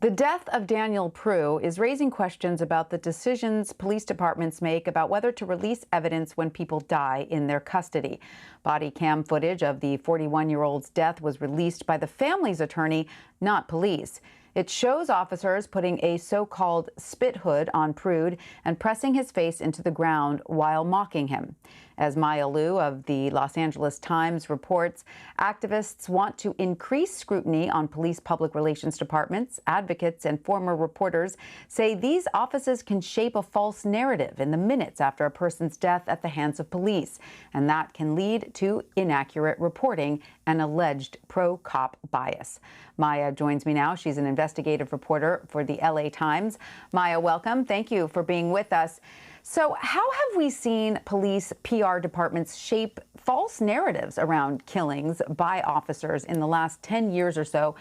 The death of Daniel Prude is raising questions about the decisions police departments make about whether to release evidence when people die in their custody. Body cam footage of the 41-year-old's death was released by the family's attorney, not police. It shows officers putting a so-called spit hood on Prude and pressing his face into the ground while mocking him. As Maya Liu of the Los Angeles Times reports, activists want to increase scrutiny on police public relations departments. Advocates and former reporters say these offices can shape a false narrative in the minutes after a person's death at the hands of police, and that can lead to inaccurate reporting and alleged pro-cop bias. Maya joins me now. She's an investigative reporter for the LA Times. Maya, welcome. Thank you for being with us. So how have we seen police PR departments shape false narratives around killings by officers in the last 10 years or so,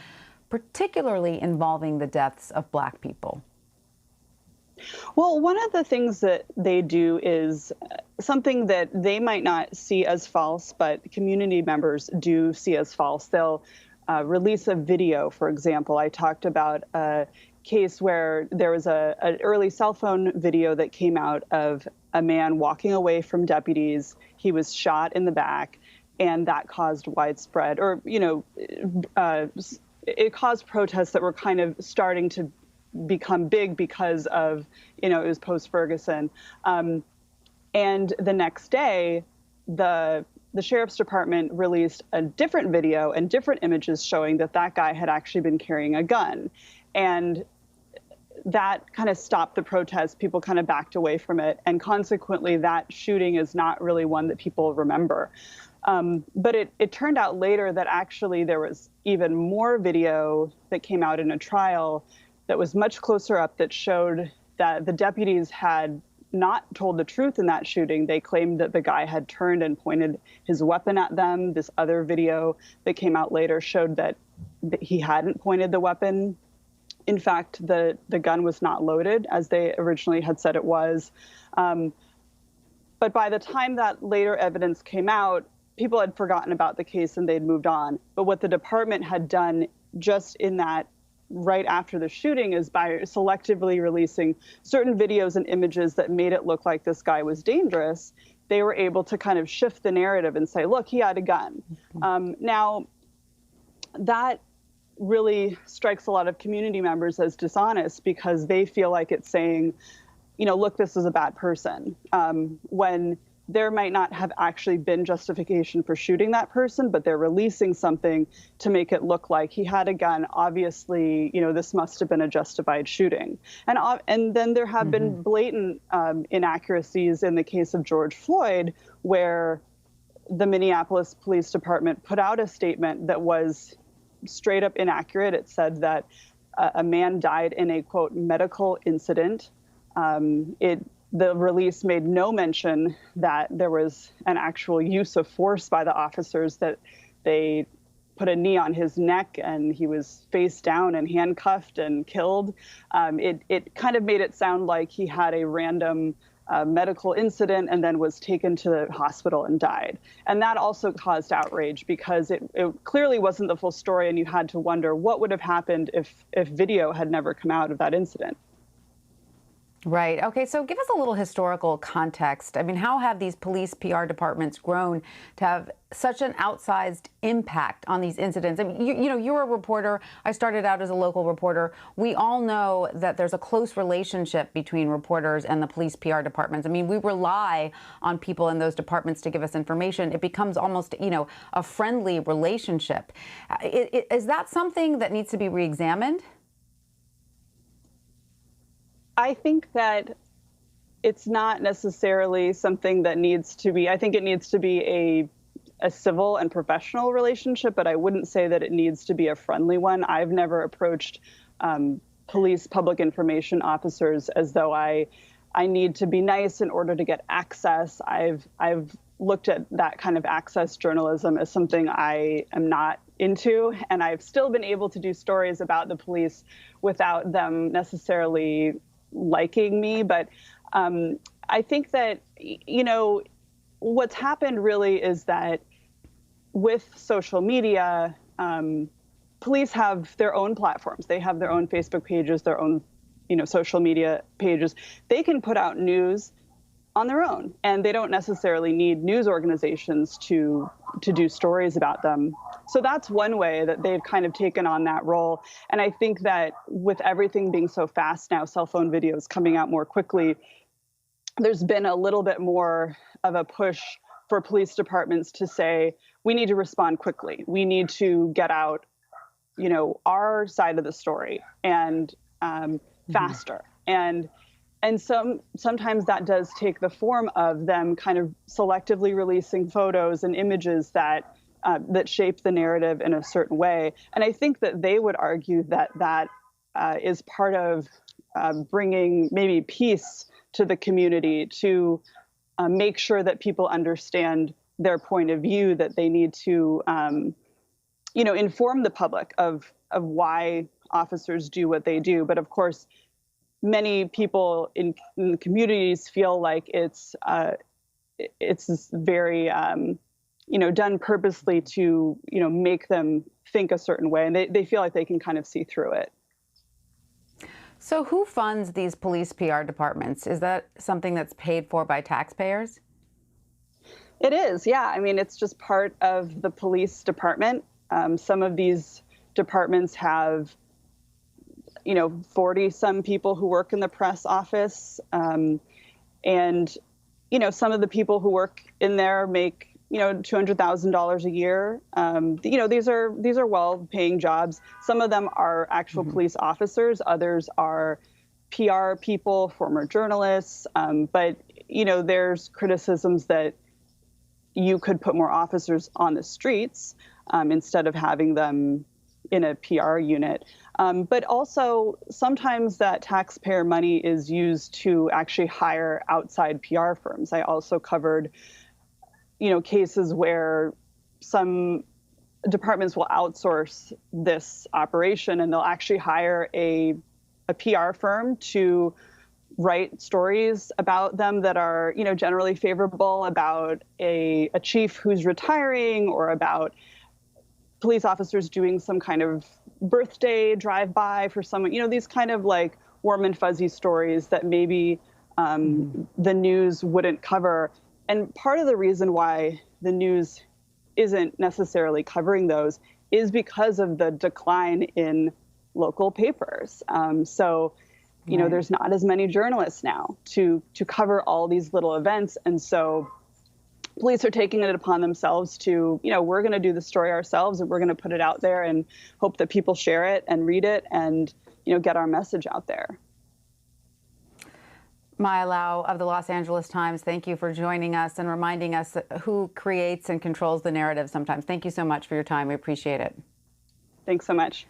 particularly involving the deaths of Black people? Well, one of the things that they do is something that they might not see as false, but community members do see as false. They'll release a video, for example. I talked about a case where there was an early cell phone video that came out of a man walking away from deputies. He was shot in the back, and that caused widespread, or, it caused protests that were kind of starting to become big because of, it was post-Ferguson. And the next day, the sheriff's department released a different video and different images showing that that guy had actually been carrying a gun. And that kind of stopped the protests. People kind of backed away from it. And consequently, that shooting is not really one that people remember. But it turned out later that actually there was even more video that came out in a trial that was much closer up that showed that the deputies had not told the truth in that shooting. They claimed that the guy had turned and pointed his weapon at them. This other video that came out later showed that he hadn't pointed the weapon. In fact, the gun was not loaded, as they originally had said it was. But by the time that later evidence came out, people had forgotten about the case and they'd moved on. But what the department had done just in that right after the shooting is by selectively releasing certain videos and images that made it look like this guy was dangerous, they were able to kind of shift the narrative and say, look, he had a gun. Now, that really strikes a lot of community members as dishonest because they feel like it's saying, look, this is a bad person, when there might not have actually been justification for shooting that person, but they're releasing something to make it look like he had a gun. Obviously, this must have been a justified shooting. And then there have been blatant inaccuracies in the case of George Floyd, where the Minneapolis Police Department put out a statement that was straight up inaccurate. It said that a man died in a, quote, medical incident. The release made no mention that there was an actual use of force by the officers, that they put a knee on his neck and he was face down and handcuffed and killed. It kind of made it sound like he had a random medical incident and then was taken to the hospital and died. And that also caused outrage because it clearly wasn't the full story, and you had to wonder what would have happened if video had never come out of that incident. Right. Okay. So give us a little historical context. I mean, how have these police PR departments grown to have such an outsized impact on these incidents? I mean, you're a reporter. I started out as a local reporter. We all know that there's a close relationship between reporters and the police PR departments. I mean, we rely on people in those departments to give us information. It becomes almost, a friendly relationship. Is that something that needs to be reexamined? I think that it's not necessarily something that needs to be, I think it needs to be a civil and professional relationship, but I wouldn't say that it needs to be a friendly one. I've never approached police public information officers as though I need to be nice in order to get access. I've looked at that kind of access journalism as something I am not into, and I've still been able to do stories about the police without them necessarily liking me. But I think that, what's happened really is that with social media, police have their own platforms. They have their own Facebook pages, their own, social media pages. They can put out news on their own, and they don't necessarily need news organizations to do stories about them. So that's one way that they've kind of taken on that role. And I think that with everything being so fast now, cell phone videos coming out more quickly, there's been a little bit more of a push for police departments to say, we need to respond quickly. We need to get out, our side of the story and faster. And sometimes that does take the form of them kind of selectively releasing photos and images that shape the narrative in a certain way. And I think that they would argue that is part of bringing maybe peace to the community, to make sure that people understand their point of view, that they need to, inform the public of why officers do what they do. But of course, many people in the communities feel like it's very, done purposely to, make them think a certain way. And they feel like they can kind of see through it. So who funds these police PR departments? Is that something that's paid for by taxpayers? It is, yeah. I mean, it's just part of the police department. Some of these departments have 40-some people who work in the press office. And, some of the people who work in there make, $200,000 a year. These are well-paying jobs. Some of them are actual police officers. Others are PR people, former journalists. But, there's criticisms that you could put more officers on the streets instead of having them in a PR unit. But also sometimes that taxpayer money is used to actually hire outside PR firms. I also covered, cases where some departments will outsource this operation and they'll actually hire a PR firm to write stories about them that are, generally favorable, about a chief who's retiring, or about police officers doing some kind of birthday drive-by for someone, these kind of like warm and fuzzy stories that maybe the news wouldn't cover. And part of the reason why the news isn't necessarily covering those is because of the decline in local papers. There's not as many journalists now to cover all these little events. And so police are taking it upon themselves to, we're going to do the story ourselves, and we're going to put it out there and hope that people share it and read it and, get our message out there. Maya Lau of the Los Angeles Times, thank you for joining us and reminding us who creates and controls the narrative sometimes. Thank you so much for your time. We appreciate it. Thanks so much.